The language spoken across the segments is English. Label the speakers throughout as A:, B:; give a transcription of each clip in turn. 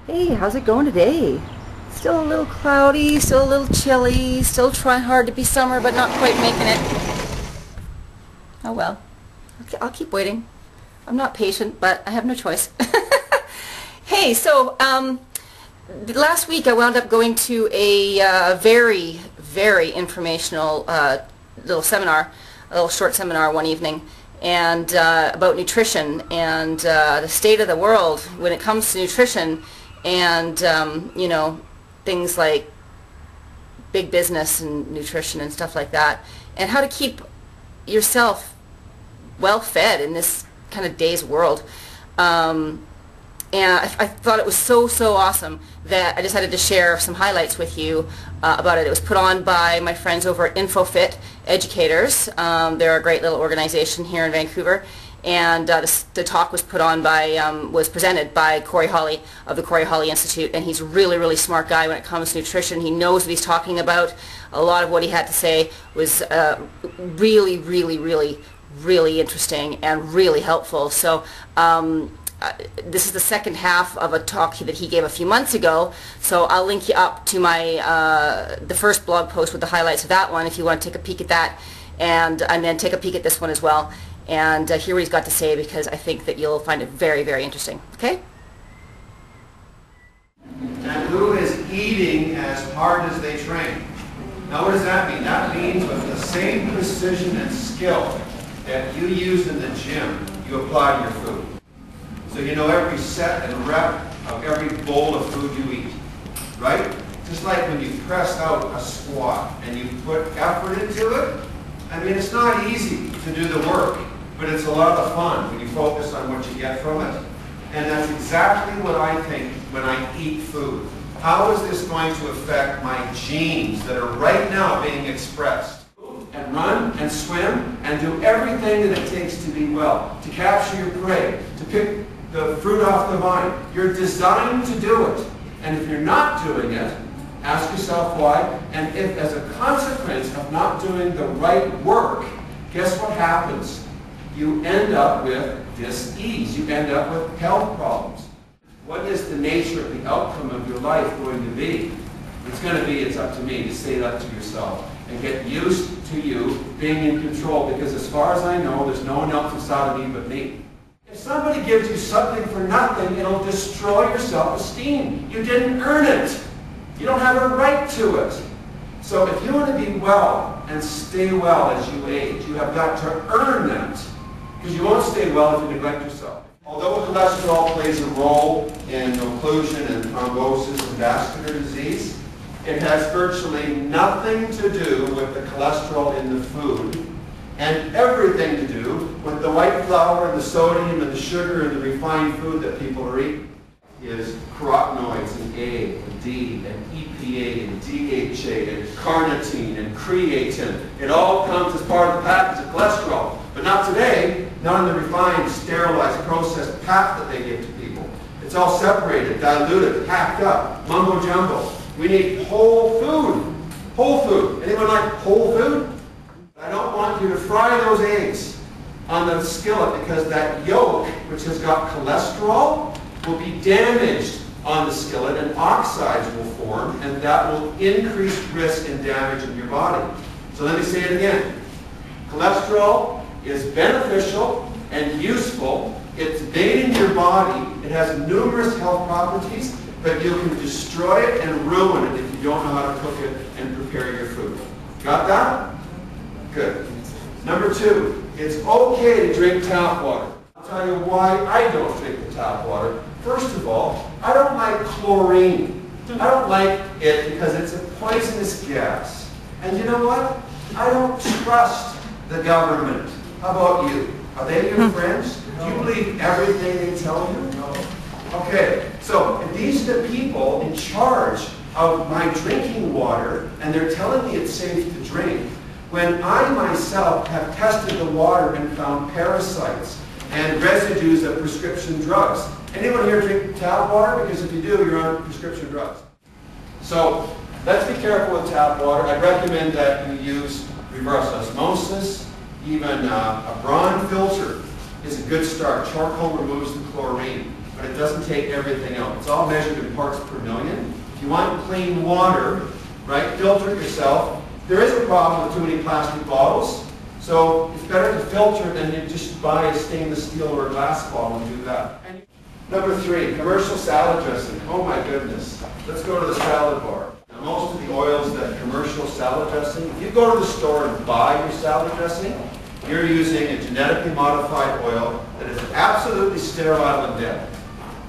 A: Hey, how's it going today? Still a little cloudy, still a little chilly, still trying hard to be summer but not quite making it. Oh well, I'll keep waiting. I'm not patient, but I have no choice. Hey, so last week I wound up going to a very, very informational little seminar, a little short seminar one evening, and about nutrition and the state of the world when it comes to nutrition. And you know, things like big business and nutrition and stuff like that, and how to keep yourself well fed in this kind of day's world. And I thought it was so awesome that I decided to share some highlights with you about it. It was put on by my friends over at InfoFit Educators. They're a great little organization here in Vancouver. And the talk was put on by, was presented by Corey Hawley of the Corey Hawley Institute, and he's a really, really smart guy when it comes to nutrition. He knows what he's talking about. A lot of what he had to say was really, really, really, really interesting and really helpful. So this is the second half of a talk that he gave a few months ago, so I'll link you up to my the first blog post with the highlights of that one if you want to take a peek at that, and then take a peek at this one as well, and hear what he's got to say, because I think that you'll find it very, very interesting. Okay?
B: And who is eating as hard as they train? Now what does that mean? That means with the same precision and skill that you use in the gym, you apply to your food. So you know every set and rep of every bowl of food you eat, right? Just like when you press out a squat and you put effort into it. I mean, it's not easy to do the work, but it's a lot of fun when you focus on what you get from it. And that's exactly what I think when I eat food. How is this going to affect my genes that are right now being expressed? And run and swim and do everything that it takes to be well, to capture your prey, to pick the fruit off the vine. You're designed to do it. And if you're not doing it, ask yourself why. And if as a consequence of not doing the right work, guess what happens? You end up with dis-ease. You end up with health problems. What is the nature of the outcome of your life going to be? It's going to be, it's up to me to say that to yourself and get used to you being in control, because as far as I know, there's no one else inside of me but me. If somebody gives you something for nothing, it'll destroy your self-esteem. You didn't earn it. You don't have a right to it. So if you want to be well and stay well as you age, you have got to earn that, because you won't stay well if you neglect yourself. Although cholesterol plays a role in occlusion and thrombosis and vascular disease, it has virtually nothing to do with the cholesterol in the food, and everything to do with the white flour and the sodium and the sugar and the refined food that people are eating. Is carotenoids and A and D and EPA and DHA and carnitine and creatine. It all comes as part of the package of cholesterol. But not today, not in the refined, sterilized, processed pap that they give to people. It's all separated, diluted, hacked up, mumbo jumbo. We need whole food. Whole food. Anyone like whole food? I don't want you to fry those eggs on the skillet, because that yolk, which has got cholesterol, will be damaged on the skillet, and oxides will form, and that will increase risk and damage in your body. So let me say it again. Cholesterol is beneficial and useful. It's made in your body. It has numerous health properties, but you can destroy it and ruin it if you don't know how to cook it and prepare your food. Got that? Good. Number two, it's okay to drink tap water. I'll tell you why I don't drink the tap water. First of all, I don't like chlorine. I don't like it because it's a poisonous gas. And you know what? I don't trust the government. How about you? Are they your friends? Do you believe everything they tell you? No. Okay, so if these are the people in charge of my drinking water, and they're telling me it's safe to drink, when I myself have tested the water and found parasites and residues of prescription drugs. Anyone here drink tap water? Because if you do, you're on prescription drugs. So let's be careful with tap water. I recommend that you use reverse osmosis. Even a Braun filter is a good start. Charcoal removes the chlorine. but it doesn't take everything out. It's all measured in parts per million. If you want clean water, right, filter it yourself. There is a problem with too many plastic bottles, so it's better to filter than you just buy a stainless steel or a glass bottle and do that. And number 3, commercial salad dressing. Oh my goodness. Let's go to the salad bar. Now, most of the oils that commercial salad dressing, if you go to the store and buy your salad dressing, you're using a genetically modified oil that is absolutely sterile and dead.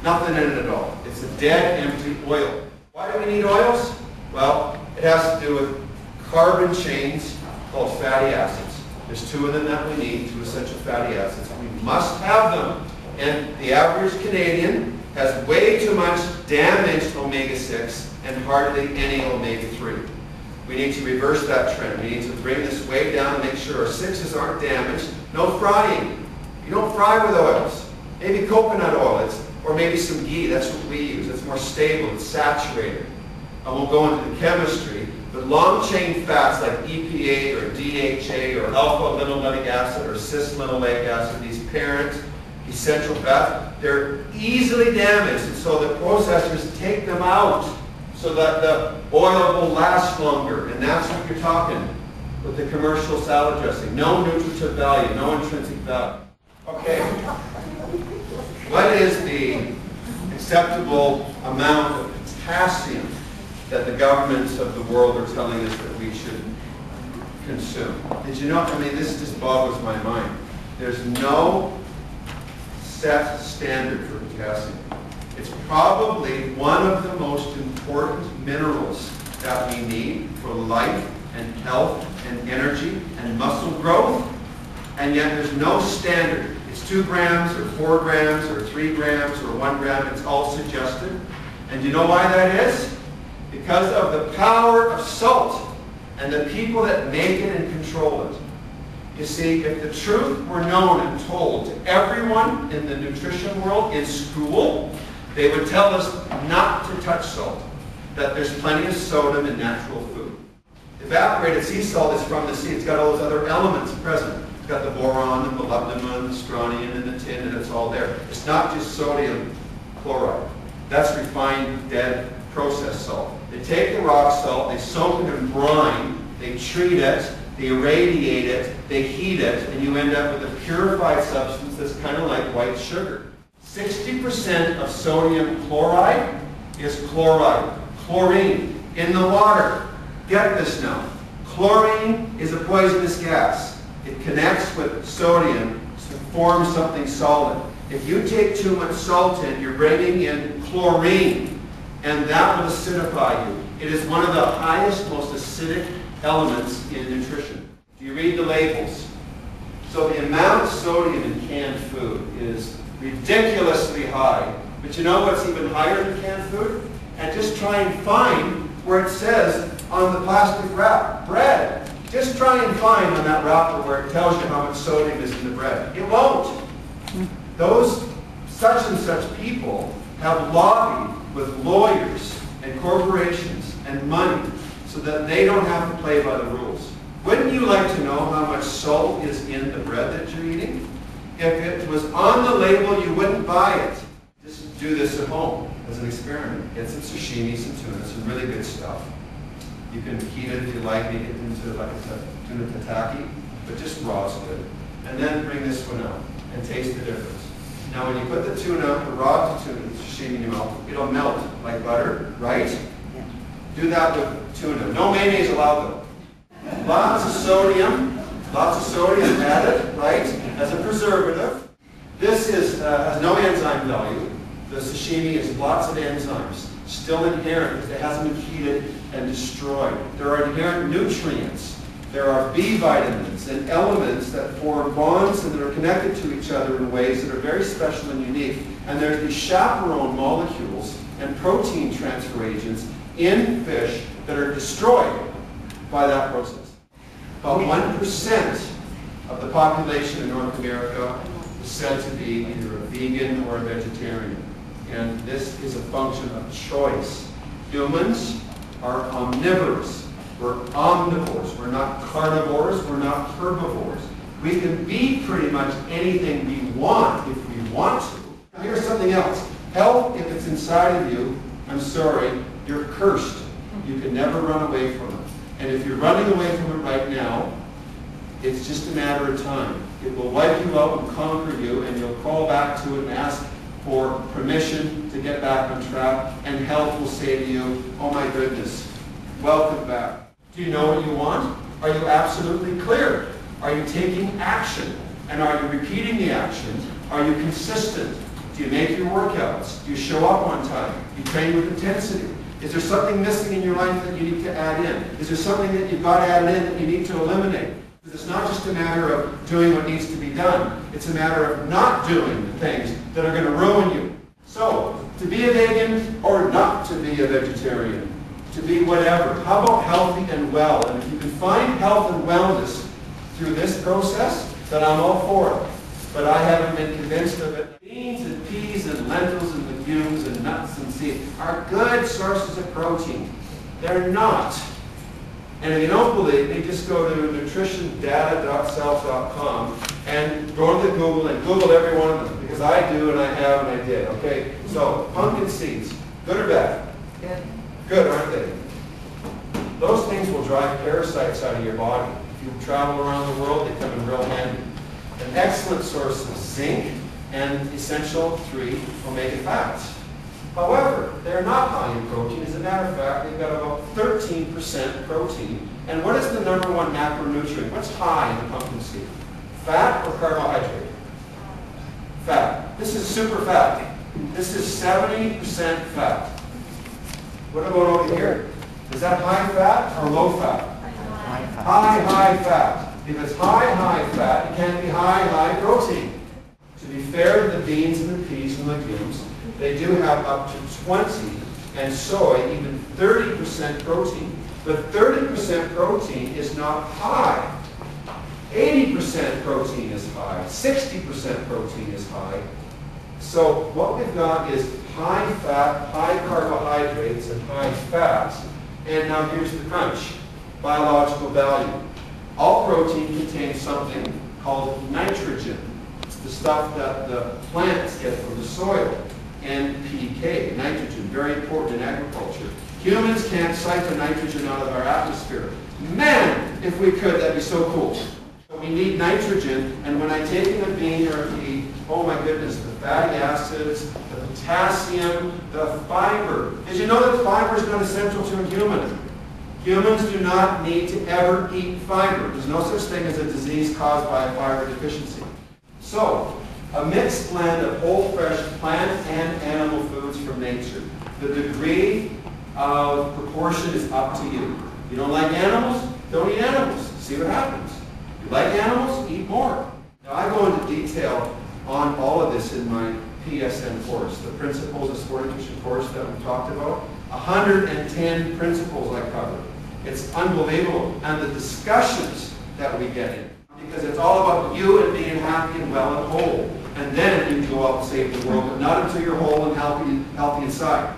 B: Nothing in it at all. It's a dead, empty oil. Why do we need oils? Well, it has to do with carbon chains called fatty acids. There's 2 of them that we need, 2 essential fatty acids. We must have them. And the average Canadian has way too much damaged omega-6 and hardly any omega-3. We need to reverse that trend. We need to bring this way down and make sure our 6s aren't damaged. No frying. You don't fry with oils. Maybe coconut oil, or maybe some ghee. That's what we use. It's more stable. It's saturated. I won't go into the chemistry, but long-chain fats like EPA or DHA or alpha-linoleic acid or cis-linoleic acid, these parent essential fats, they're easily damaged, and so the processors take them out so that the oil will last longer, and that's what you're talking with the commercial salad dressing. No nutritive value, no intrinsic value. Okay, what is the acceptable amount of potassium that the governments of the world are telling us that we should consume? Did you know, I mean, this just boggles my mind. There's no set standard for potassium. It's probably one of the most important minerals that we need for life and health and energy and muscle growth, and yet there's no standard. It's 2 grams or 4 grams or 3 grams or 1 gram. It's all suggested. And you know why that is? Because of the power of salt and the people that make it and control it. You see, if the truth were known and told to everyone in the nutrition world in school, they would tell us not to touch salt, that there's plenty of sodium in natural food. Evaporated sea salt is from the sea. It's got all those other elements present. It's got the boron, the molybdenum, the strontium, and the tin, and it's all there. It's not just sodium chloride. That's refined, dead, processed salt. They take the rock salt, they soak it in brine, they treat it, they irradiate it, they heat it, and you end up with a purified substance that's kind of like white sugar. 60% of sodium chloride is chloride, chlorine, in the water. Get this now. Chlorine is a poisonous gas. It connects with sodium to form something solid. If you take too much salt in, you're bringing in chlorine, and that will acidify you. It is one of the highest, most acidic elements in nutrition. Do you read the labels? So the amount of sodium in canned food is ridiculously high. But you know what's even higher than canned food? And just try and find where it says on the plastic wrap, bread. Just try and find on that wrapper where it tells you how much sodium is in the bread. It won't. Those such and such people have lobbied with lawyers and corporations and money so that they don't have to play by the rules. Wouldn't you like to know how much salt is in the bread that you're eating? If it was on the label, you wouldn't buy it. Just do this at home as an experiment. Get some sashimi, some tuna, some really good stuff. You can heat it if you like, make it into like a tuna tataki, but just raw is good. And then bring this one out and taste the difference. Now when you put the tuna, the raw tuna, the sashimi in your mouth, it'll melt like butter, right? Yeah. Do that with tuna. No mayonnaise allowed though. Lots of sodium added, right, as a preservative. This has no enzyme value. The sashimi is lots of enzymes, still inherent because it hasn't been heated and destroyed. There are inherent nutrients. There are B vitamins and elements that form bonds and that are connected to each other in ways that are very special and unique. And there's these chaperone molecules and protein transfer agents in fish that are destroyed by that process. About 1% of the population in North America is said to be either a vegan or a vegetarian. And this is a function of choice. Humans are omnivorous. We're omnivores. We're not carnivores. We're not herbivores. We can be pretty much anything we want if we want to. Now here's something else. Health, if it's inside of you, I'm sorry, you're cursed. You can never run away from it. And if you're running away from it right now, it's just a matter of time. It will wipe you out and conquer you, and you'll crawl back to it and ask for permission to get back on track, and health will say to you, oh my goodness, welcome back. Do you know what you want? Are you absolutely clear? Are you taking action? And are you repeating the action? Are you consistent? Do you make your workouts? Do you show up on time? Do you train with intensity? Is there something missing in your life that you need to add in? Is there something that you've got added in that you need to eliminate? It's not just a matter of doing what needs to be done. It's a matter of not doing the things that are going to ruin you. So, to be a vegan or not to be a vegetarian, to be whatever. How about healthy and well? And if you can find health and wellness through this process, then I'm all for it. But I haven't been convinced of it. Beans and peas and lentils and legumes and nuts and seeds are good sources of protein. They're not. And if you don't believe me, just go to nutritiondata.self.com and go to Google and Google every one of them, because I do and I have and I did. Okay? So, pumpkin seeds, good or bad?
A: Good.
B: Good, aren't they? Those things will drive parasites out of your body. If you travel around the world, they come in real handy. An excellent source of zinc and essential 3 omega fats. However, they're not high in protein. As a matter of fact, they've got about 13% protein. And what is the number one macronutrient? What's high in the pumpkin seed? Fat or carbohydrate? Fat. This is super fat. This is 70% fat. What about over here? Is that high fat or low fat? High fat. If it's high fat, it can't be high protein. To be fair to the beans and the peas and legumes, they do have up to 20, and soy, even 30% protein. But 30% protein is not high. 80% protein is high. 60% protein is high. So what we've got is high fat, high carbohydrates, and high fats. And now here's the crunch. Biological value. All protein contains something called nitrogen. It's the stuff that the plants get from the soil. NPK, nitrogen, very important in agriculture. Humans can't siphon nitrogen out of our atmosphere. Man, if we could, that'd be so cool. But we need nitrogen, and when I take in a bean or a pea, oh my goodness, the fatty acids, the potassium, the fiber. Did you know that fiber is not essential to a human? Humans do not need to ever eat fiber. There's no such thing as a disease caused by a fiber deficiency. So, a mixed blend of whole, fresh plant and animal foods from nature. The degree of proportion is up to you. You don't like animals? Don't eat animals. See what happens. You like animals? Eat more. Now, I go into detail on all of this in my PSN course, the Principles of Sport Nutrition course that we talked about. 110 principles I cover. It's unbelievable. And the discussions that we get in. Because it's all about you and being happy and well and whole. And then you can go out and save the world, but not until you're whole and healthy inside.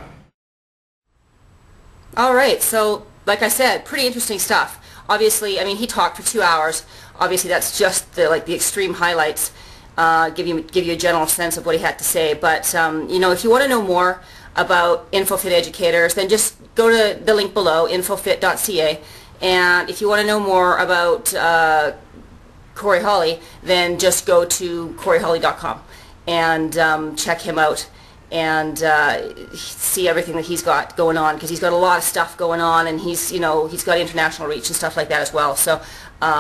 A: All right, so like I said, pretty interesting stuff. Obviously, I mean, he talked for 2 hours. Obviously, that's just the extreme highlights. Give you a general sense of what he had to say. But you know, if you want to know more about InfoFit educators, then just go to the link below, infofit.ca. And if you want to know more about Corey Hawley, then just go to coreyhawley.com and check him out and see everything that he's got going on, because he's got a lot of stuff going on, and he's got international reach and stuff like that as well. So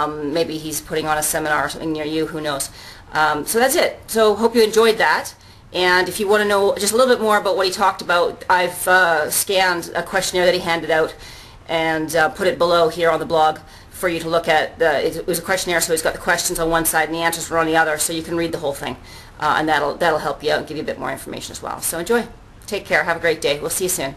A: maybe he's putting on a seminar or something near you, who knows. So that's it. So hope you enjoyed that. And if you want to know just a little bit more about what he talked about, I've scanned a questionnaire that he handed out and put it below here on the blog for you to look at. It was a questionnaire, so he's got the questions on one side and the answers were on the other, so you can read the whole thing. And that'll help you out and give you a bit more information as well. So enjoy. Take care. Have a great day. We'll see you soon.